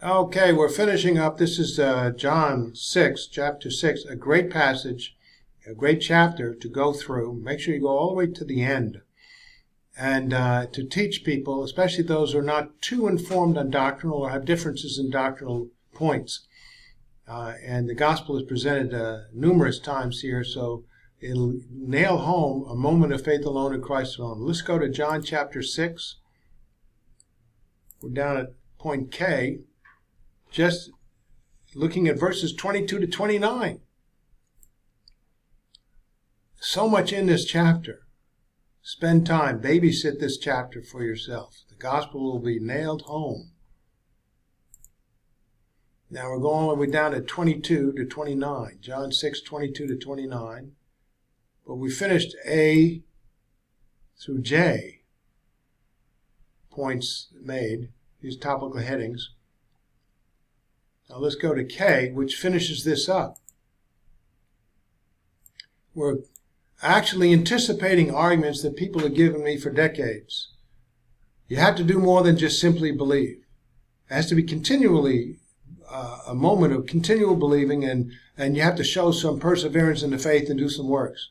Okay, we're finishing up. This is John 6, chapter 6, a great passage, a great chapter to go through. Make sure you go all the way to the end. And to teach people, especially those who are not too informed on doctrinal or have differences in doctrinal points. And the gospel is presented numerous times here, so it'll nail home a moment of faith alone in Christ alone. Let's go to John chapter 6. We're down at point K. Just looking at verses 22 to 29. So much in this chapter. Spend time, babysit this chapter for yourself. The gospel will be nailed home. Now we're going all the way down to 22 to 29. John 6, 22 to 29. But we finished A through J. Points made, these topical headings. Now let's go to K, which finishes this up. We're actually anticipating arguments that people have given me for decades. You have to do more than just simply believe. It has to be continually a moment of continual believing, and you have to show some perseverance in the faith and do some works.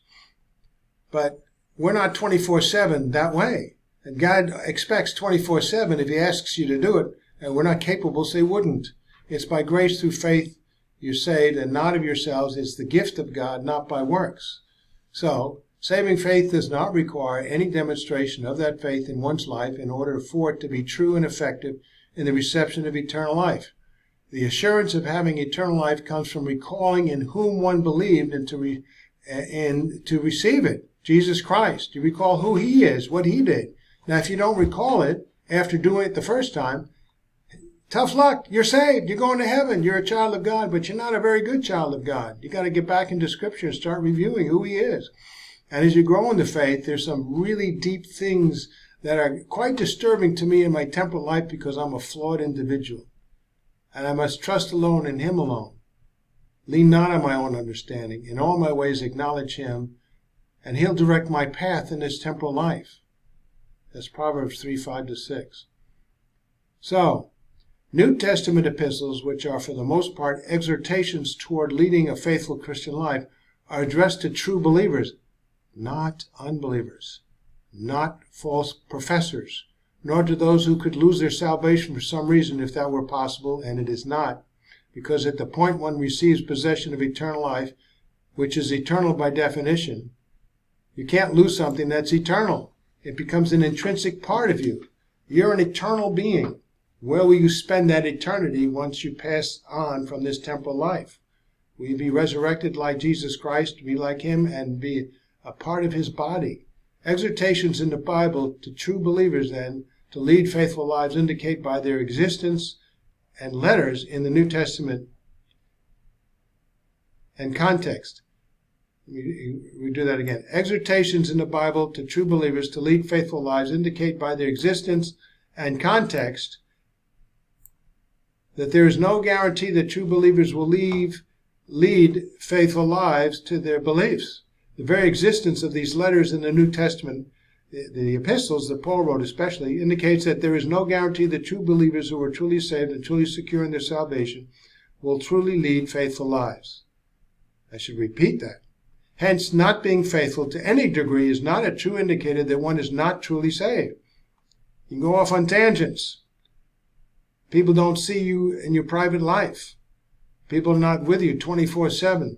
But we're not 24/7 that way. And God expects 24/7 if He asks you to do it, and we're not capable, so He wouldn't. It's by grace through faith you're saved, and not of yourselves. It's the gift of God, not by works. So, saving faith does not require any demonstration of that faith in one's life in order for it to be true and effective in the reception of eternal life. The assurance of having eternal life comes from recalling in whom one believed and to receive it, Jesus Christ. You recall who He is, what He did. Now, if you don't recall it after doing it the first time, tough luck. You're saved. You're going to heaven. You're a child of God, but you're not a very good child of God. You got to get back into Scripture and start reviewing who He is. And as you grow in the faith, there's some really deep things that are quite disturbing to me in my temporal life because I'm a flawed individual. And I must trust alone in Him alone. Lean not on my own understanding. In all my ways acknowledge Him, and He'll direct my path in this temporal life. That's Proverbs 3, 5 to 6. So, New Testament epistles, which are for the most part exhortations toward leading a faithful Christian life, are addressed to true believers, not unbelievers, not false professors, nor to those who could lose their salvation for some reason if that were possible, and it is not, because at the point one receives possession of eternal life, which is eternal by definition, you can't lose something that's eternal. It becomes an intrinsic part of you. You're an eternal being. Where will you spend that eternity once you pass on from this temporal life? Will you be resurrected like Jesus Christ, be like Him, and be a part of His body? Exhortations in the Bible to true believers, then, to lead faithful lives indicate by their existence and letters in the New Testament and context. We do that again. Exhortations in the Bible to true believers to lead faithful lives indicate by their existence and context that there is no guarantee that true believers will lead faithful lives to their beliefs. The very existence of these letters in the New Testament, the epistles that Paul wrote especially, indicates that there is no guarantee that true believers who are truly saved and truly secure in their salvation will truly lead faithful lives. I should repeat that. Hence, not being faithful to any degree is not a true indicator that one is not truly saved. You can go off on tangents. People don't see you in your private life. People are not with you 24/7.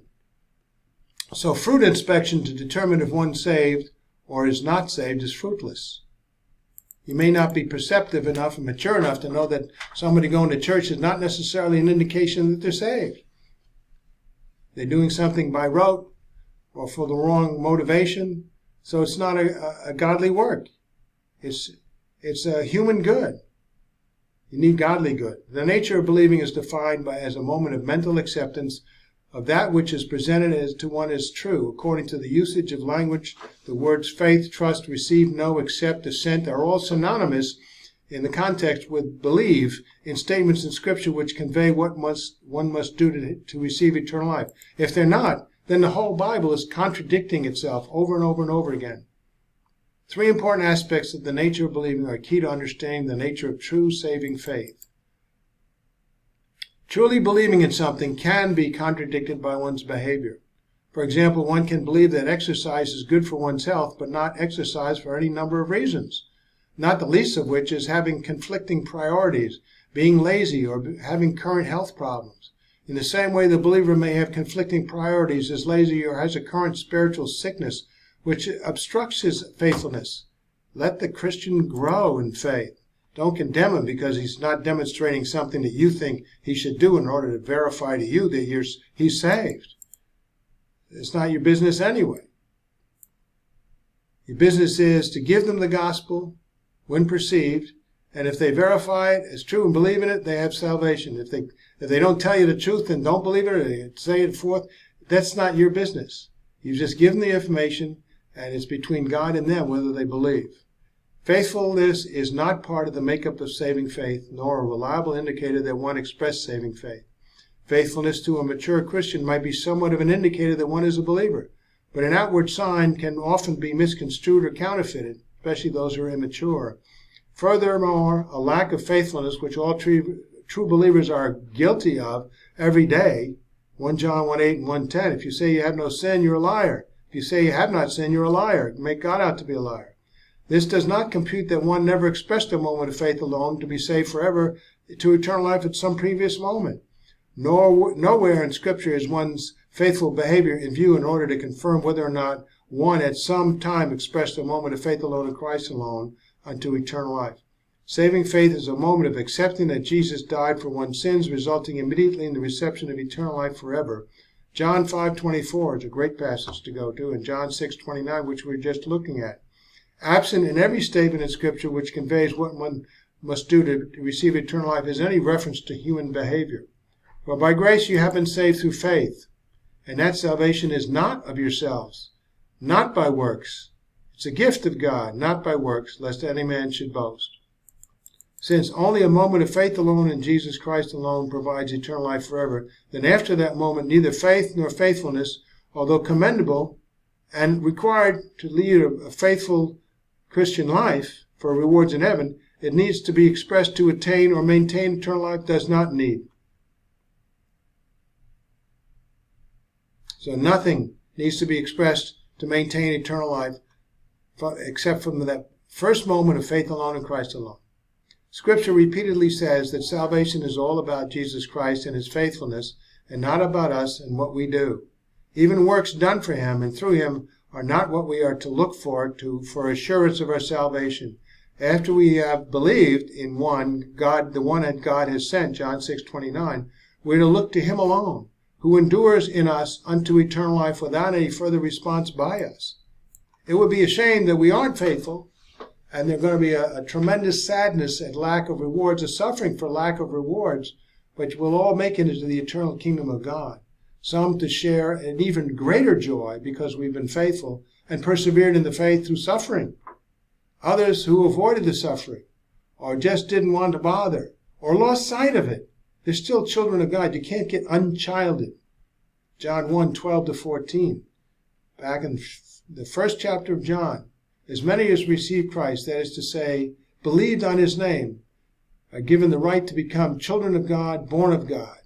So fruit inspection to determine if one's saved or is not saved is fruitless. You may not be perceptive enough and mature enough to know that somebody going to church is not necessarily an indication that they're saved. They're doing something by rote or for the wrong motivation, so it's not a godly work. It's a human good. You need godly good. The nature of believing is defined as a moment of mental acceptance of that which is presented as to one as true. According to the usage of language, the words faith, trust, receive, know, accept, assent are all synonymous in the context with believe in statements in Scripture which convey what one must do to receive eternal life. If they're not, then the whole Bible is contradicting itself over and over and over again. Three important aspects of the nature of believing are key to understanding the nature of true saving faith. Truly believing in something can be contradicted by one's behavior. For example, one can believe that exercise is good for one's health, but not exercise for any number of reasons, not the least of which is having conflicting priorities, being lazy, or having current health problems. In the same way, the believer may have conflicting priorities, is lazy, or has a current spiritual sickness which obstructs his faithfulness. Let the Christian grow in faith. Don't condemn him because he's not demonstrating something that you think he should do in order to verify to you that he's saved. It's not your business anyway. Your business is to give them the gospel when perceived, and if they verify it as true and believe in it, they have salvation. If they don't tell you the truth and don't believe it, or they say it forth, that's not your business. You just give them the information, and it's between God and them whether they believe. Faithfulness is not part of the makeup of saving faith, nor a reliable indicator that one expressed saving faith. Faithfulness to a mature Christian might be somewhat of an indicator that one is a believer, but an outward sign can often be misconstrued or counterfeited, especially those who are immature. Furthermore, a lack of faithfulness, which all true believers are guilty of every day, 1 John 1:8 and 1:10, if you say you have no sin, you're a liar. If you say you have not sinned, you're a liar. Make God out to be a liar. This does not compute that one never expressed a moment of faith alone to be saved forever to eternal life at some previous moment. Nowhere in Scripture is one's faithful behavior in view in order to confirm whether or not one at some time expressed a moment of faith alone in Christ alone unto eternal life. Saving faith is a moment of accepting that Jesus died for one's sins, resulting immediately in the reception of eternal life forever. John 5:24 is a great passage to go to, and John 6:29, which we're just looking at. Absent in every statement in Scripture which conveys what one must do to receive eternal life is any reference to human behavior. For by grace you have been saved through faith, and that salvation is not of yourselves, not by works. It's a gift of God, not by works, lest any man should boast. Since only a moment of faith alone in Jesus Christ alone provides eternal life forever, then after that moment neither faith nor faithfulness, although commendable and required to lead a faithful Christian life for rewards in heaven, it needs to be expressed to attain or maintain eternal life, does not need. So nothing needs to be expressed to maintain eternal life except from that first moment of faith alone in Christ alone. Scripture repeatedly says that salvation is all about Jesus Christ and his faithfulness, and not about us and what we do. Even works done for him and through him are not what we are to look for assurance of our salvation. After we have believed in the one that God has sent, John 6:29, we're to look to him alone, who endures in us unto eternal life without any further response by us. It would be a shame that we aren't faithful, and there's going to be a tremendous sadness at lack of rewards, a suffering for lack of rewards, but we'll all make it into the eternal kingdom of God. Some to share an even greater joy because we've been faithful and persevered in the faith through suffering. Others who avoided the suffering or just didn't want to bother or lost sight of it. They're still children of God. You can't get unchilded. John 1:12-14. Back in the first chapter of John, as many as received Christ, that is to say, believed on his name, are given the right to become children of God, born of God.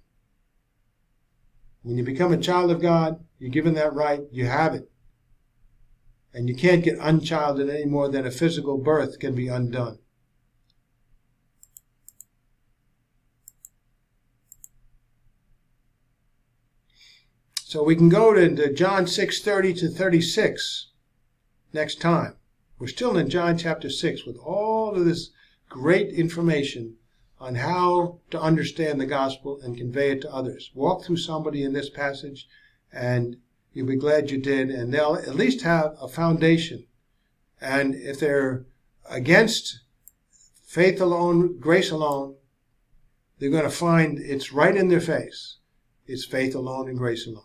When you become a child of God, you're given that right, you have it. And you can't get unchilded any more than a physical birth can be undone. So we can go to John 6:30-36 next time. We're still in John chapter 6 with all of this great information on how to understand the gospel and convey it to others. Walk through somebody in this passage and you'll be glad you did, and they'll at least have a foundation. And if they're against faith alone, grace alone, they're going to find it's right in their face. It's faith alone and grace alone.